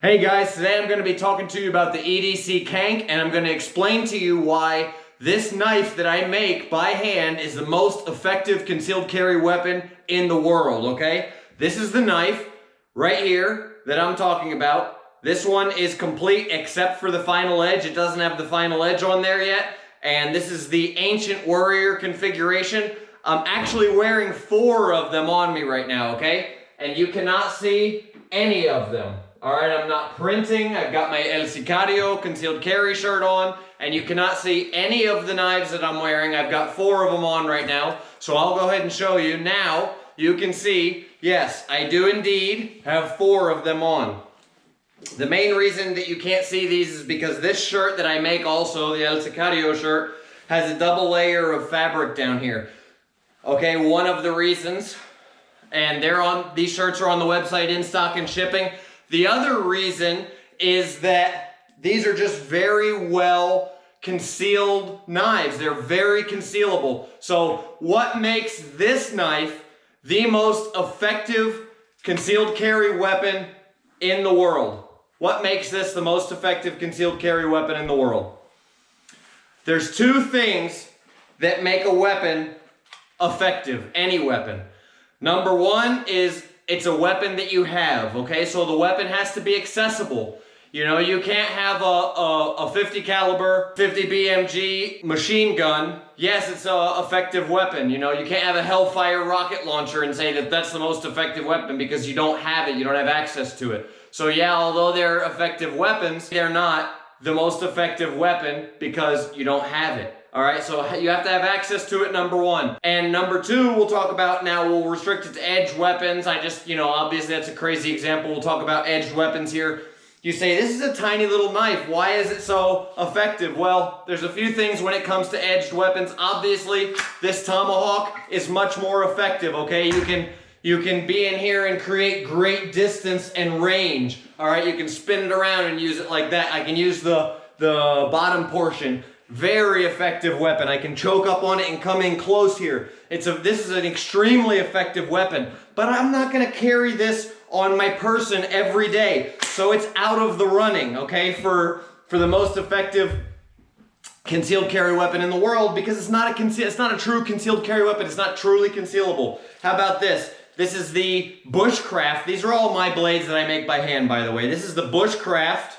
Hey guys, today I'm going to be talking to you about the EDC CANK, and I'm going to explain to you why this knife that I make by hand is the most effective concealed carry weapon in the world, okay? This is the knife right here that I'm talking about. This one is complete except for the final edge. It doesn't have the final edge on there yet, and this is the Ancient Warrior configuration. I'm actually wearing 4 of them on me right now, okay? And you cannot see any of them. All right, I'm not printing. I've got my El Sicario concealed carry shirt on, and you cannot see any of the knives that I'm wearing. I've got 4 of them on right now, so I'll go ahead and show you. Now, you can see, yes, I do indeed have 4 of them on. The main reason that you can't see these is because this shirt that I make also, the El Sicario shirt, has a double layer of fabric down here. Okay, one of the reasons, and these shirts are on the website in stock and shipping. The other reason is that these are just very well concealed knives. They're very concealable. So what makes this knife the most effective concealed carry weapon in the world? What makes this the most effective concealed carry weapon in the world? There's 2 things that make a weapon effective, any weapon. Number 1 is it's a weapon that you have, okay? So the weapon has to be accessible. You know, you can't have a 50 caliber, 50 BMG machine gun. Yes, it's an effective weapon. You know, you can't have a Hellfire rocket launcher and say that that's the most effective weapon because you don't have it, you don't have access to it. So yeah, although they're effective weapons, they're not the most effective weapon because you don't have it. All right, so you have to have access to it, number 1. And number 2, we'll talk about now, we'll restrict it to edged weapons. Obviously that's a crazy example. We'll talk about edged weapons here. You say, this is a tiny little knife. Why is it so effective? Well, there's a few things when it comes to edged weapons. Obviously, this tomahawk is much more effective, okay? You can be in here and create great distance and range. All right, you can spin it around and use it like that. I can use the bottom portion. Very effective weapon. I can choke up on it and come in close here. This is an extremely effective weapon, but I'm not going to carry this on my person every day. So it's out of the running, okay, for the most effective concealed carry weapon in the world because it's not a true concealed carry weapon. It's not truly concealable. How about this? This is the Bushcraft. These are all my blades that I make by hand, by the way. This is the Bushcraft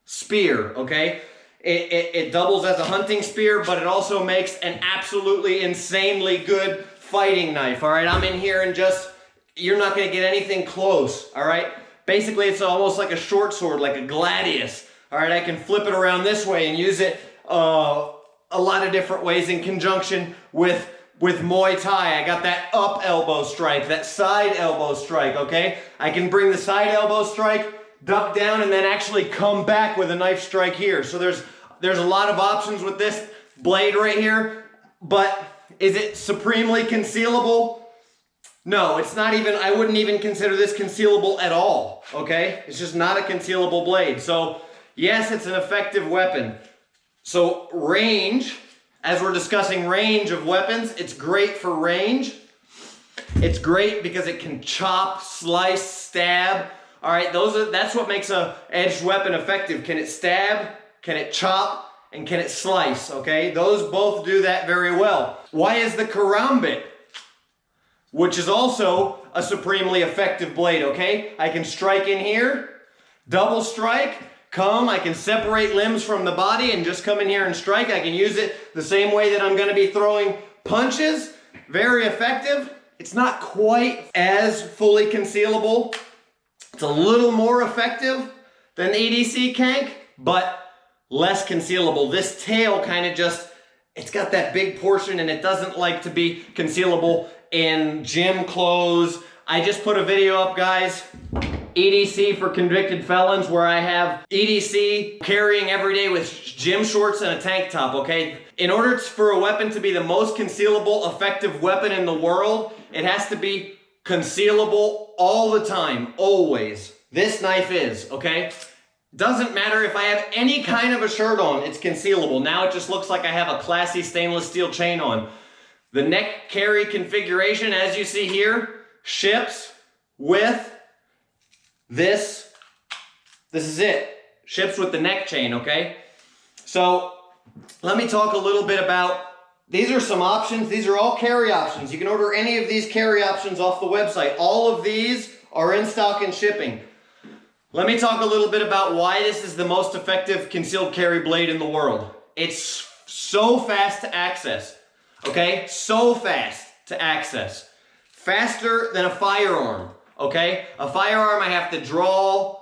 spear, okay? It doubles as a hunting spear, but it also makes an absolutely insanely good fighting knife, all right? I'm in here and you're not going to get anything close, all right? Basically, it's almost like a short sword, like a Gladius, all right? I can flip it around this way and use it a lot of different ways in conjunction with Muay Thai. I got that up elbow strike, that side elbow strike, okay? I can bring the side elbow strike, duck down, and then actually come back with a knife strike here. So there's a lot of options with this blade right here, but is it supremely concealable? No, it's not even, I wouldn't even consider this concealable at all, okay? It's just not a concealable blade. So yes, it's an effective weapon. So range, as we're discussing range of weapons, it's great for range. It's great because it can chop, slice, stab. All right, that's what makes an edged weapon effective. Can it stab, can it chop, and can it slice, okay? Those both do that very well. Why is the karambit, which is also a supremely effective blade, okay? I can strike in here, double strike, I can separate limbs from the body and just come in here and strike. I can use it the same way that I'm gonna be throwing punches. Very effective. It's not quite as fully concealable. It's a little more effective than the EDC CANK, but less concealable. This tail kind of it's got that big portion and it doesn't like to be concealable in gym clothes. I just put a video up, guys, EDC for convicted felons, where I have EDC carrying every day with gym shorts and a tank top, okay? In order for a weapon to be the most concealable, effective weapon in the world, it has to be concealable all the time, always. This knife is, okay? Doesn't matter if I have any kind of a shirt on, it's concealable. Now it just looks like I have a classy stainless steel chain on. The neck carry configuration, as you see here, ships with this This is it. Ships with the neck chain, okay? So let me talk a little bit about, these are some options. These are all carry options. You can order any of these carry options off the website. All of these are in stock and shipping. Let me talk a little bit about why this is the most effective concealed carry blade in the world. It's so fast to access, okay? So fast to access. Faster than a firearm, okay? A firearm I have to draw,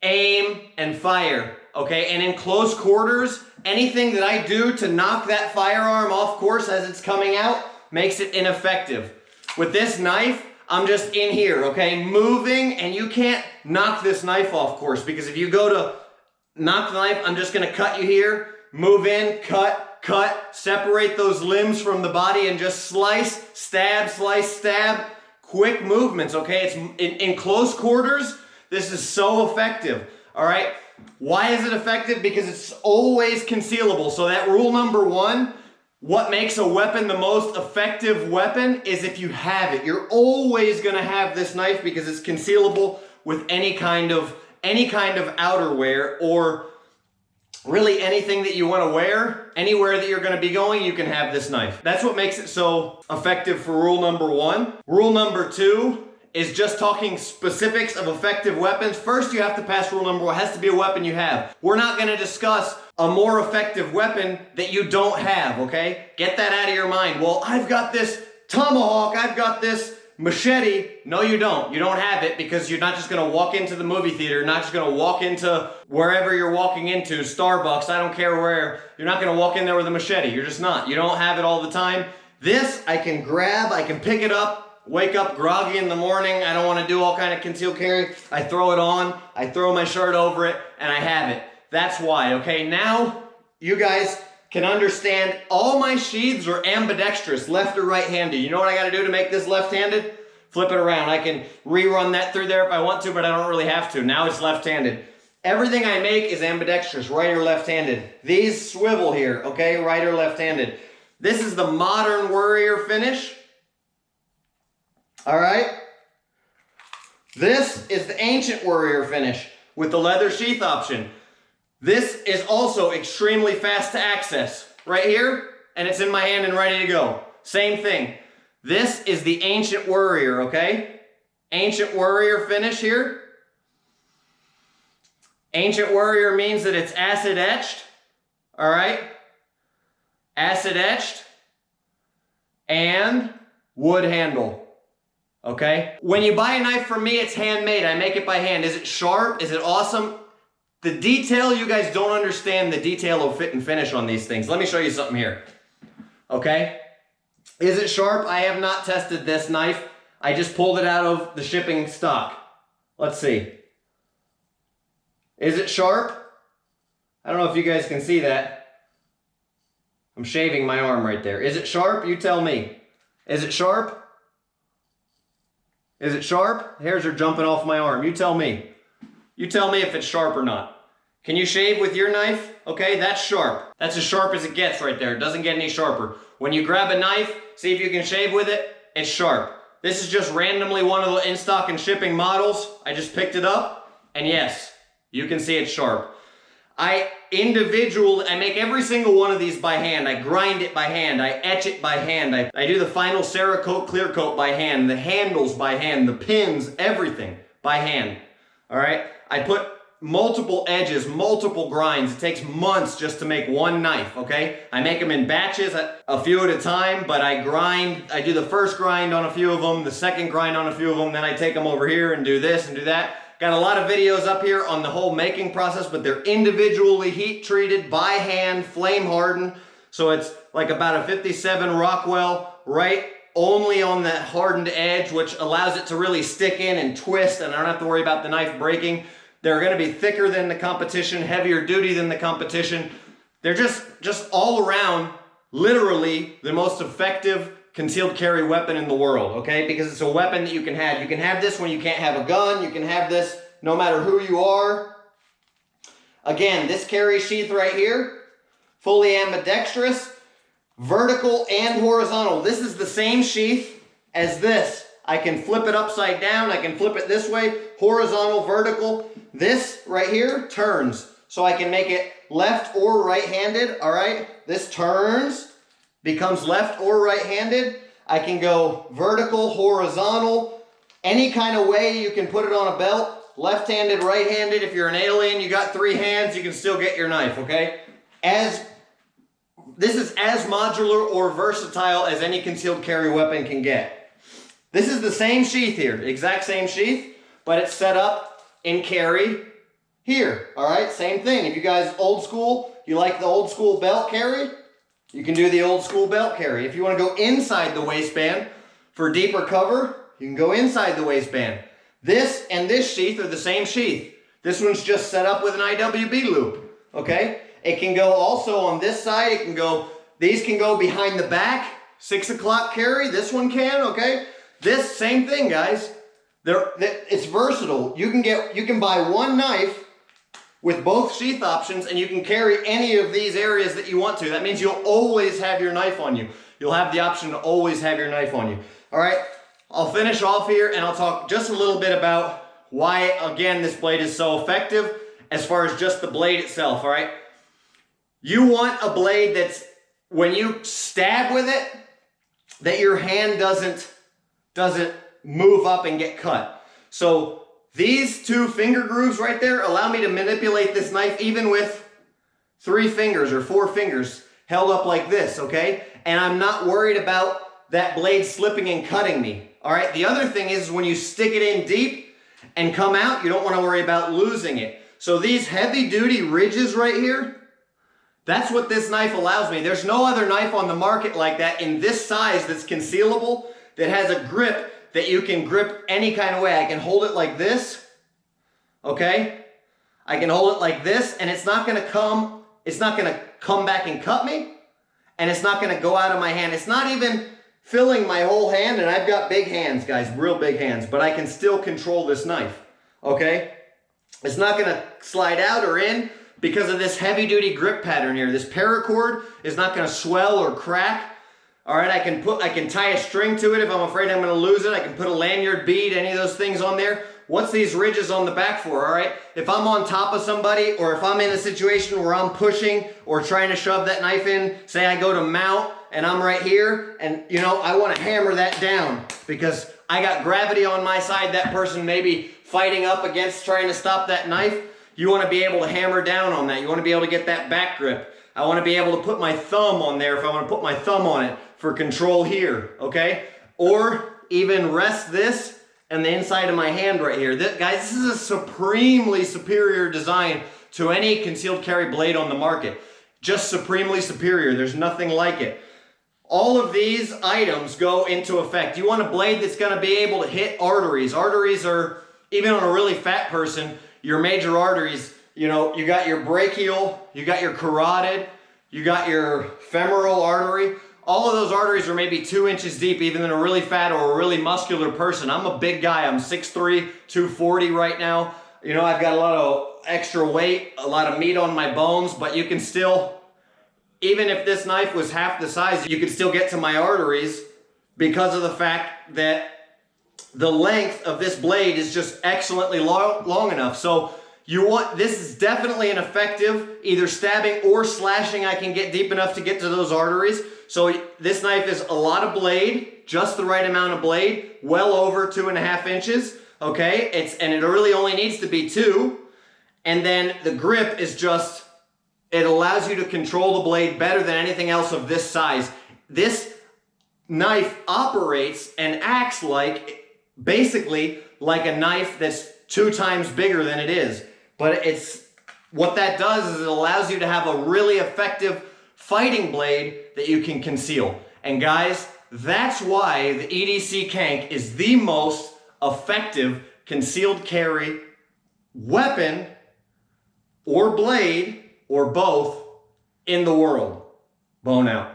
aim, and fire, okay? And in close quarters, anything that I do to knock that firearm off course as it's coming out makes it ineffective. With this knife, I'm just in here, okay? Moving, and you can't knock this knife off course, because if you go to knock the knife, I'm just gonna cut you here, move in, cut, separate those limbs from the body, and just slice, stab, quick movements, okay? It's in close quarters. This is so effective, all right? Why is it effective? Because it's always concealable. So that rule number one, what makes a weapon the most effective weapon is if you have it. You're always gonna have this knife because it's concealable with any kind of outerwear, or really anything that you wanna wear. Anywhere that you're gonna be going, you can have this knife. That's what makes it so effective for rule number one. Rule number two is just talking specifics of effective weapons. First, you have to pass rule number one. It has to be a weapon you have. We're not gonna discuss a more effective weapon that you don't have, okay? Get that out of your mind. Well, I've got this tomahawk, I've got this machete. No, you don't. You don't have it because you're not just gonna walk into the movie theater, you're not just gonna walk into wherever you're walking into, Starbucks, I don't care where. You're not gonna walk in there with a machete. You're just not. You don't have it all the time. This, I can grab, I can pick it up, wake up groggy in the morning, I don't want to do all kind of concealed carry. I throw it on, I throw my shirt over it, and I have it. That's why, okay? Now, you guys can understand all my sheaths are ambidextrous, left or right-handed. You know what I got to do to make this left-handed? Flip it around. I can rerun that through there if I want to, but I don't really have to. Now it's left-handed. Everything I make is ambidextrous, right or left-handed. These swivel here, okay? Right or left-handed. This is the modern warrior finish. All right, this is the ancient warrior finish with the leather sheath option. This is also extremely fast to access. Right here, and it's in my hand and ready to go. Same thing. This is the ancient warrior, okay? Ancient warrior finish here. Ancient warrior means that it's acid etched, all right? Acid etched and wood handle. Okay? When you buy a knife from me, it's handmade. I make it by hand. Is it sharp? Is it awesome? The detail, you guys don't understand the detail of fit and finish on these things. Let me show you something here. Okay? Is it sharp? I have not tested this knife. I just pulled it out of the shipping stock. Let's see. Is it sharp? I don't know if you guys can see that. I'm shaving my arm right there. Is it sharp? You tell me. Is it sharp? Is it sharp? Hairs are jumping off my arm. You tell me. You tell me if it's sharp or not. Can you shave with your knife? Okay, that's sharp. That's as sharp as it gets right there. It doesn't get any sharper. When you grab a knife, see if you can shave with it, it's sharp. This is just randomly one of the in-stock and shipping models. I just picked it up, and yes, you can see it's sharp. I make every single one of these by hand. I grind it by hand. I etch it by hand. I do the final Cerakote, clear coat by hand. The handles by hand. The pins, everything by hand. All right? I put multiple edges, multiple grinds. It takes months just to make one knife, okay? I make them in batches, a few at a time, but I grind. I do the first grind on a few of them, the second grind on a few of them, then I take them over here and do this and do that. Got a lot of videos up here on the whole making process, but they're individually heat treated by hand, flame hardened. So it's like about a 57 Rockwell, right? Only on that hardened edge, which allows it to really stick in and twist, and I don't have to worry about the knife breaking. They're gonna be thicker than the competition, heavier duty than the competition. They're just all around, literally the most effective concealed carry weapon in the world, okay? Because it's a weapon that you can have. You can have this when you can't have a gun. You can have this no matter who you are. Again, this carry sheath right here, fully ambidextrous, vertical and horizontal. This is the same sheath as this. I can flip it upside down. I can flip it this way, horizontal, vertical. This right here turns. So I can make it left or right-handed, all right? This turns, becomes left or right-handed. I can go vertical, horizontal, any kind of way you can put it on a belt. Left-handed, right-handed. If you're an alien, you got 3 hands, you can still get your knife, okay? This is as modular or versatile as any concealed carry weapon can get. This is the same sheath here, exact same sheath, but it's set up in carry here, all right? Same thing. If you guys old school, you like the old school belt carry, you can do the old school belt carry. If you want to go inside the waistband for deeper cover, you can go inside the waistband. This and this sheath are the same sheath. This one's just set up with an IWB loop, okay? It can go also on this side. It can go, these can go behind the back, 6 o'clock carry. This one can, okay? This, same thing, guys. It's versatile. You can buy one knife with both sheath options and you can carry any of these areas that you want to. That means you'll always have your knife on you. You'll have the option to always have your knife on you. All right, I'll finish off here and I'll talk just a little bit about why, again, this blade is so effective as far as just the blade itself, all right? You want a blade that's, when you stab with it, that your hand doesn't move up and get cut. So these 2 finger grooves right there allow me to manipulate this knife even with 3 fingers or 4 fingers held up like this, okay? And I'm not worried about that blade slipping and cutting me, all right? The other thing is when you stick it in deep and come out, you don't want to worry about losing it. So these heavy-duty ridges right here, that's what this knife allows me. There's no other knife on the market like that in this size that's concealable, that has a grip that you can grip any kind of way. I can hold it like this, okay? I can hold it like this, and it's not gonna come back and cut me, and it's not gonna go out of my hand. It's not even filling my whole hand, and I've got big hands, guys, real big hands, but I can still control this knife, okay? It's not gonna slide out or in because of this heavy-duty grip pattern here. This paracord is not gonna swell or crack. All right, I can tie a string to it if I'm afraid I'm gonna lose it. I can put a lanyard bead, any of those things on there. What's these ridges on the back for, all right? If I'm on top of somebody or if I'm in a situation where I'm pushing or trying to shove that knife in, say I go to mount and I'm right here and, you know, I wanna hammer that down because I got gravity on my side, that person may be fighting up against trying to stop that knife. You wanna be able to hammer down on that. You wanna be able to get that back grip. I wanna be able to put my thumb on there if I wanna put my thumb on it for control here, okay? Or even rest this and the inside of my hand right here. Guys, this is a supremely superior design to any concealed carry blade on the market. Just supremely superior. There's nothing like it. All of these items go into effect. You want a blade that's gonna be able to hit arteries. Arteries are, even on a really fat person, your major arteries, you know, you got your brachial, you got your carotid, you got your femoral artery. All of those arteries are maybe 2 inches deep, even in a really fat or a really muscular person. I'm a big guy. I'm 6'3", 240 right now. You know, I've got a lot of extra weight, a lot of meat on my bones, but you can still, even if this knife was half the size, you could still get to my arteries because of the fact that the length of this blade is just excellently long enough. So this is definitely an effective, either stabbing or slashing. I can get deep enough to get to those arteries. So this knife is a lot of blade, just the right amount of blade, well over 2.5 inches, okay? And it really only needs to be 2. And then the grip is just, it allows you to control the blade better than anything else of this size. This knife operates and acts like, basically like a knife that's 2 times bigger than it is. But what that does is it allows you to have a really effective fighting blade that you can conceal. And guys, that's why the EDC CANK is the most effective concealed carry weapon or blade or both in the world. Bone out.